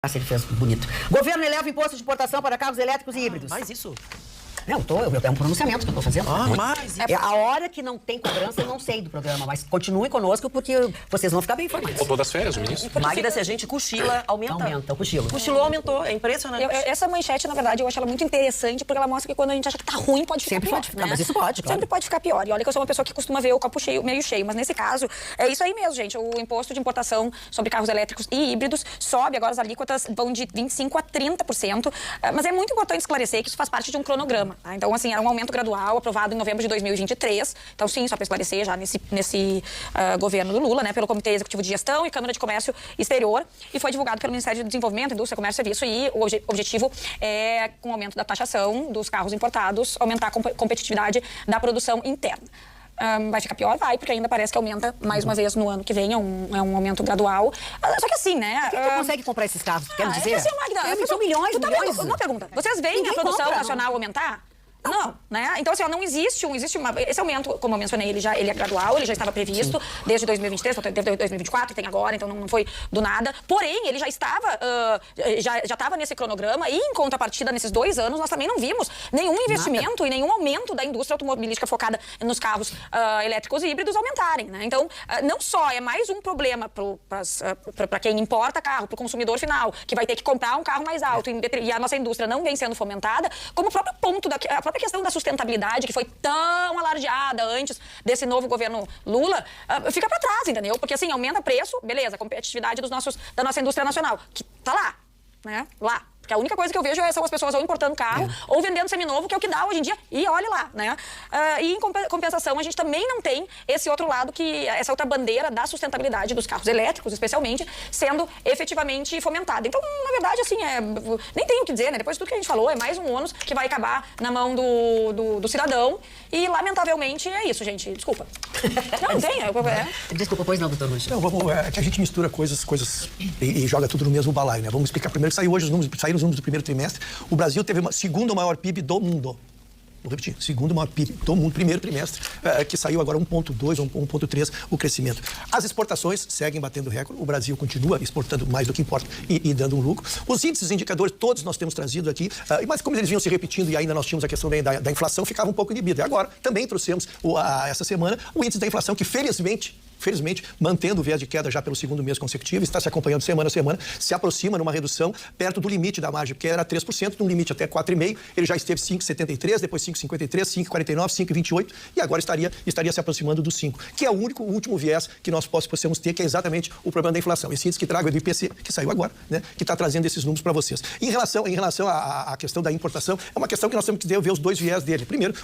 Se ele fez bonito. Governo eleva o imposto de importação para carros elétricos e híbridos. Mas isso? Não, é um pronunciamento que eu estou fazendo. Mas... É a hora que não tem cobrança, eu não sei do programa, mas continuem conosco porque vocês vão ficar bem informados. Voltou das férias, o ministro? Magda, se a gente cochila, aumenta. Aumenta, o cochilo. Cochilou, aumentou. É impressionante. Essa manchete, na verdade, eu acho ela muito interessante, porque ela mostra que quando a gente acha que tá ruim, pode ficar Sempre pior. pode ficar, mas isso pode, claro. Sempre pode ficar pior. E olha que eu sou uma pessoa que costuma ver o copo cheio, meio cheio, mas nesse caso, é isso aí mesmo, gente. O imposto de importação sobre carros elétricos e híbridos sobe, agora as alíquotas vão de 25% a 30%, mas é muito importante esclarecer que isso faz parte de um cronograma, tá? Então, assim, era um aumento gradual, aprovado em novembro de 2023. Então, sim, só para esclarecer, já nesse governo do Lula, né, pelo Comitê Executivo de Gestão e Câmara de Comércio Exterior, e foi divulgado pelo Ministério do Desenvolvimento, Indústria, Comércio e Serviço, e o objetivo é, com o aumento da taxação dos carros importados, aumentar a competitividade da produção interna. Vai ficar pior? Vai, porque ainda parece que aumenta mais uma vez no ano que vem, é um aumento gradual. Só que assim, né? Por que você consegue comprar esses carros? Quer dizer? Assim, Magda, são milhões, milhões. Uma pergunta. Vocês veem a produção nacional aumentar? Não, né? Então, assim, não existe esse aumento, como eu mencionei, ele é gradual, ele já estava previsto desde 2023, teve 2024, tem agora, então não foi do nada. Porém, ele já estava nesse cronograma e, em contrapartida, nesses 2 anos, nós também não vimos nenhum investimento e nenhum aumento da indústria automobilística focada nos carros elétricos e híbridos aumentarem, né? Então, não só é mais um problema para quem importa carro, para o consumidor final, que vai ter que comprar um carro mais alto e a nossa indústria não vem sendo fomentada, como o próprio ponto a própria questão da sustentabilidade, que foi tão alardeada antes desse novo governo Lula, fica para trás, entendeu? Porque, assim, aumenta preço, beleza, a competitividade da nossa indústria nacional, que tá lá, né? Lá. Porque a única coisa que eu vejo são as pessoas ou importando carro ou vendendo seminovo, que é o que dá hoje em dia, e olha lá, né? E em compensação, a gente também não tem esse outro lado, essa outra bandeira da sustentabilidade dos carros elétricos, especialmente, sendo efetivamente fomentada. Então, na verdade, assim, nem tenho o que dizer, né? Depois de tudo que a gente falou, é mais um ônus que vai acabar na mão do cidadão. E, lamentavelmente, é isso, gente. Desculpa. Não tem. Desculpa, pois não, doutor Luiz. Não, é que a gente mistura coisas e joga tudo no mesmo balaio, né? Vamos explicar primeiro que saíram os números do primeiro trimestre. O Brasil teve o segundo maior PIB do mundo. Vou repetir, segundo maior PIB do mundo, primeiro trimestre, que saiu agora 1,2 ou 1,3 o crescimento. As exportações seguem batendo recorde, o Brasil continua exportando mais do que importa e dando um lucro. Os índices, indicadores, todos nós temos trazido aqui, mas como eles vinham se repetindo e ainda nós tínhamos a questão da inflação, ficava um pouco inibido. E agora também trouxemos essa semana o índice da inflação, que felizmente, mantendo o viés de queda já pelo segundo mês consecutivo, está se acompanhando semana a semana, se aproxima numa redução perto do limite da margem, porque era 3%, num limite até 4,5%, ele já esteve 5,73%, depois 5,53%, 5,49%, 5,28% e agora estaria se aproximando do 5%, que é o último viés que nós possamos ter, que é exatamente o problema da inflação. Esse índice que traga o IPC, que saiu agora, né, que está trazendo esses números para vocês. Em relação à questão da importação, é uma questão que nós temos que ver os dois viés dele. Primeiro,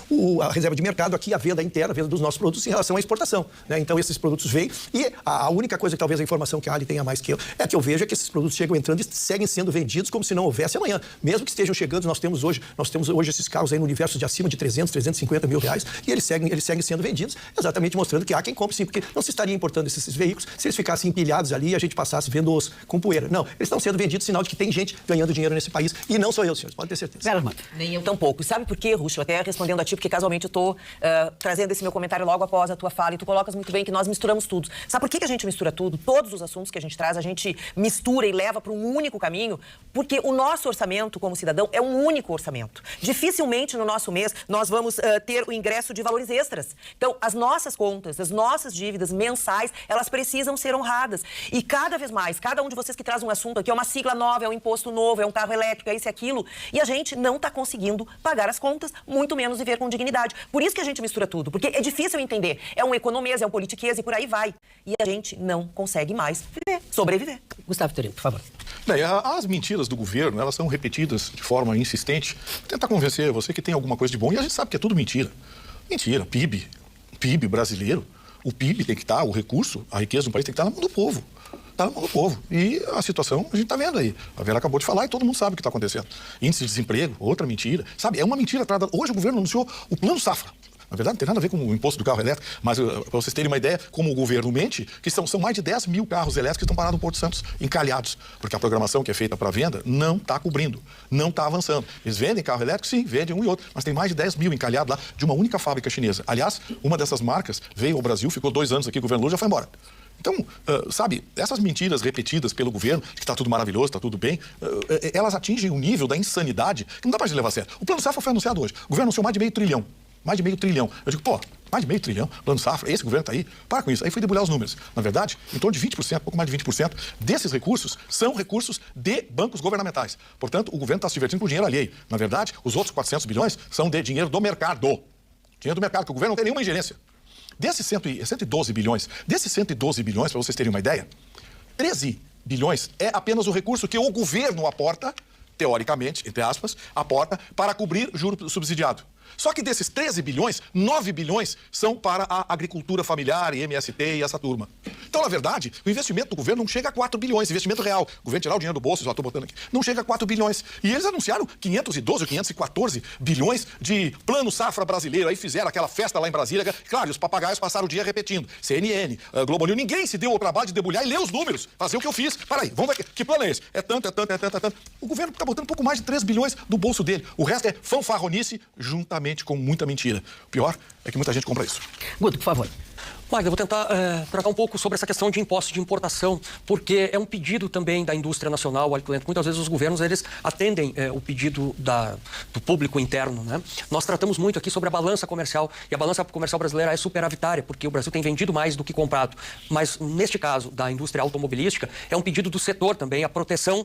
a reserva de mercado, aqui a venda interna, a venda dos nossos produtos em relação à exportação, né? Então, esses produtos veio e a única coisa que talvez a informação que a Ali tenha mais que eu vejo é que esses produtos chegam entrando e seguem sendo vendidos como se não houvesse amanhã. Mesmo que estejam chegando, nós temos hoje esses carros aí no universo de acima de 300, 350 mil reais e eles seguem sendo vendidos, exatamente mostrando que há quem compre sim, porque não se estaria importando esses veículos se eles ficassem empilhados ali e a gente passasse vendo-os com poeira. Não, eles estão sendo vendidos, sinal de que tem gente ganhando dinheiro nesse país e não sou eu, senhores, pode ter certeza. Nem eu tampouco. Sabe por quê, Ruxo? Até respondendo a ti, porque casualmente eu tô trazendo esse meu comentário logo após a tua fala e tu colocas muito bem que nós misturamos tudo. Sabe por que a gente mistura tudo? Todos os assuntos que a gente traz, a gente mistura e leva para um único caminho, porque o nosso orçamento como cidadão é um único orçamento. Dificilmente no nosso mês nós vamos ter o ingresso de valores extras. Então, as nossas contas, as nossas dívidas mensais, elas precisam ser honradas. E cada vez mais, cada um de vocês que traz um assunto aqui, é uma sigla nova, é um imposto novo, é um carro elétrico, é isso e aquilo, e a gente não está conseguindo pagar as contas, muito menos viver com dignidade. Por isso que a gente mistura tudo, porque é difícil entender. É um economês, é um politiquês e por aí vai. E a gente não consegue mais sobreviver. Gustavo Torino, por favor. Bem, as mentiras do governo, elas são repetidas de forma insistente, tentar convencer você que tem alguma coisa de bom, e a gente sabe que é tudo mentira. Mentira, PIB brasileiro, o PIB tem que estar, o recurso, a riqueza do país tem que estar na mão do povo. Está na mão do povo. E a situação, a gente está vendo aí. A Vera acabou de falar e todo mundo sabe o que está acontecendo. Índice de desemprego, outra mentira. Sabe, é uma mentira atrás. Hoje o governo anunciou o Plano Safra. Na verdade, não tem nada a ver com o imposto do carro elétrico, mas para vocês terem uma ideia, como o governo mente, que são mais de 10 mil carros elétricos que estão parados no Porto Santos, encalhados, porque a programação que é feita para venda não está cobrindo, não está avançando. Eles vendem carro elétrico, sim, vendem um e outro, mas tem mais de 10 mil encalhados lá de uma única fábrica chinesa. Aliás, uma dessas marcas veio ao Brasil, ficou 2 anos aqui, o governo Lula já foi embora. Então, sabe, essas mentiras repetidas pelo governo, que está tudo maravilhoso, está tudo bem, elas atingem um nível da insanidade que não dá para gente levar a sério. O Plano Safra foi anunciado hoje. O governo anunciou mais de meio trilhão. Mais de meio trilhão. Eu digo, pô, mais de meio trilhão, Plano Safra, esse governo está aí, para com isso. Aí fui debulhar os números. Na verdade, em torno de 20%, pouco mais de 20% desses recursos são recursos de bancos governamentais. Portanto, o governo está se divertindo com dinheiro alheio. Na verdade, os outros 400 bilhões são de dinheiro do mercado. Dinheiro do mercado, que o governo não tem nenhuma ingerência. Desses 112 bilhões, para vocês terem uma ideia, 13 bilhões é apenas o recurso que o governo aporta, teoricamente, entre aspas, aporta para cobrir juro subsidiado. Só que desses 13 bilhões, 9 bilhões são para a agricultura familiar, IMST e essa turma. Então, na verdade, o investimento do governo não chega a 4 bilhões, investimento real. O governo tirar o dinheiro do bolso, já estou botando aqui, não chega a 4 bilhões. E eles anunciaram 512 ou 514 bilhões de Plano Safra brasileiro. Aí fizeram aquela festa lá em Brasília. Claro, e os papagaios passaram o dia repetindo. CNN, Globo News, ninguém se deu ao trabalho de debulhar e ler os números, fazer o que eu fiz. Peraí, vamos ver que plano é esse? É tanto. O governo está botando um pouco mais de 3 bilhões do bolso dele. O resto é fanfarronice, juntamente com muita mentira. O pior é que muita gente compra isso. Guto, por favor. Magda, eu vou tentar tratar um pouco sobre essa questão de impostos de importação, porque é um pedido também da indústria nacional. Muitas vezes os governos eles atendem o pedido do público interno, né? Nós tratamos muito aqui sobre a balança comercial, e a balança comercial brasileira é superavitária, porque o Brasil tem vendido mais do que comprado. Mas, neste caso, da indústria automobilística, é um pedido do setor também, a proteção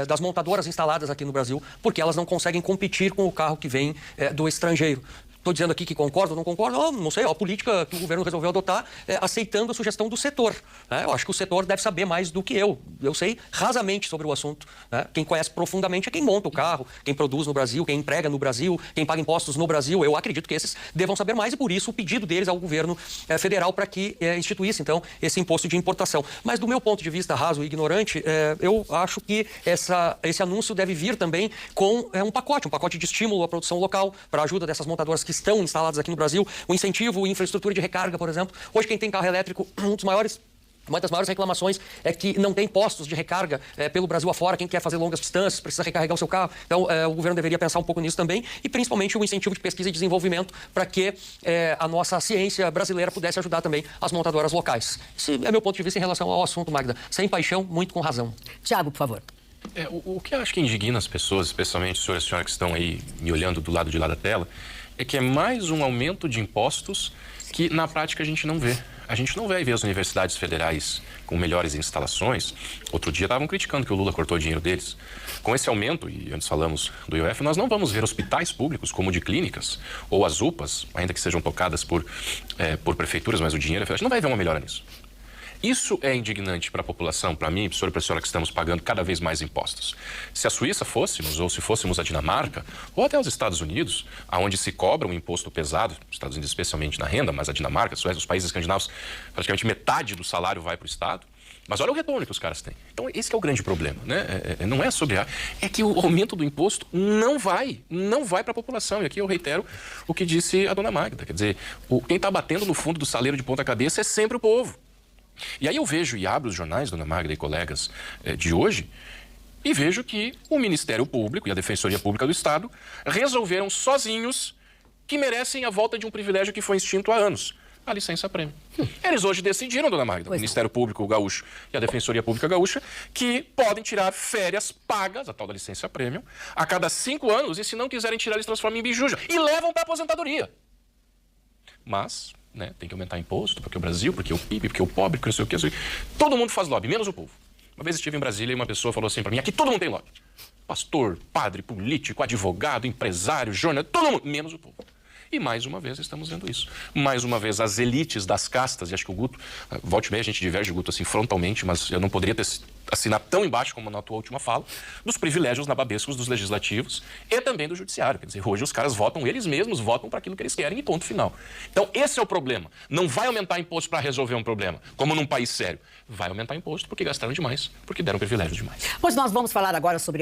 das montadoras instaladas aqui no Brasil, porque elas não conseguem competir com o carro que vem do estrangeiro. Estou dizendo aqui que concordo ou não concordo? Não sei, a política que o governo resolveu adotar aceitando a sugestão do setor. Né? Eu acho que o setor deve saber mais do que eu. Eu sei rasamente sobre o assunto. Né? Quem conhece profundamente é quem monta o carro, quem produz no Brasil, quem emprega no Brasil, quem paga impostos no Brasil. Eu acredito que esses devam saber mais e, por isso, o pedido deles ao governo federal para que instituísse, então, esse imposto de importação. Mas, do meu ponto de vista raso e ignorante, eu acho que esse anúncio deve vir também com um pacote de estímulo à produção local, para a ajuda dessas montadoras que estão instaladas aqui no Brasil, o incentivo em infraestrutura de recarga, por exemplo. Hoje, quem tem carro elétrico, uma das maiores reclamações é que não tem postos de recarga pelo Brasil afora. Quem quer fazer longas distâncias precisa recarregar o seu carro. Então, o governo deveria pensar um pouco nisso também e, principalmente, o incentivo de pesquisa e desenvolvimento para que a nossa ciência brasileira pudesse ajudar também as montadoras locais. Esse é meu ponto de vista em relação ao assunto, Magda. Sem paixão, muito com razão. Tiago, por favor. O que eu acho que indigna as pessoas, especialmente o senhor e a senhora que estão aí me olhando do lado de lá da tela, é que é mais um aumento de impostos que, na prática, a gente não vê. A gente não vai ver as universidades federais com melhores instalações. Outro dia estavam criticando que o Lula cortou o dinheiro deles. Com esse aumento, e antes falamos do IOF, nós não vamos ver hospitais públicos como de clínicas ou as UPAs, ainda que sejam tocadas por prefeituras, mas o dinheiro é federal. A gente não vai ver uma melhora nisso. Isso é indignante para a população, para mim, professor e professora, que estamos pagando cada vez mais impostos. Se a Suíça fôssemos, ou se fôssemos a Dinamarca, ou até os Estados Unidos, onde se cobra um imposto pesado, os Estados Unidos especialmente na renda, mas a Dinamarca, a Suécia, os países escandinavos, praticamente metade do salário vai para o Estado. Mas olha o retorno que os caras têm. Então, esse é o grande problema, né? Não é sobre... É que o aumento do imposto não vai para a população. E aqui eu reitero o que disse a dona Magda. Quer dizer, quem está batendo no fundo do saleiro de ponta cabeça é sempre o povo. E aí eu vejo e abro os jornais, dona Magda e colegas, de hoje, e vejo que o Ministério Público e a Defensoria Pública do Estado resolveram sozinhos que merecem a volta de um privilégio que foi extinto há anos, a licença-prêmio. Eles hoje decidiram, dona Magda, o Ministério Público Gaúcho e a Defensoria Pública Gaúcha, que podem tirar férias pagas, a tal da licença-prêmio, a cada 5 anos, e se não quiserem tirar, eles transformam em bijuja e levam para a aposentadoria. Mas... tem que aumentar imposto, porque o Brasil, porque o PIB, porque o pobre, porque não sei o que. Todo mundo faz lobby, menos o povo. Uma vez estive em Brasília e uma pessoa falou assim para mim, aqui todo mundo tem lobby. Pastor, padre, político, advogado, empresário, jornalista, todo mundo, menos o povo. E mais uma vez estamos vendo isso. Mais uma vez as elites das castas, e acho que o Guto, volte e meia a gente diverge, Guto, assim, frontalmente, mas eu não poderia assinar tão embaixo como na tua última fala, dos privilégios nababescos dos legislativos e também do judiciário. Quer dizer, hoje os caras votam, eles mesmos votam para aquilo que eles querem e ponto final. Então, esse é o problema. Não vai aumentar imposto para resolver um problema, como num país sério. Vai aumentar imposto porque gastaram demais, porque deram privilégio demais. Pois nós vamos falar agora sobre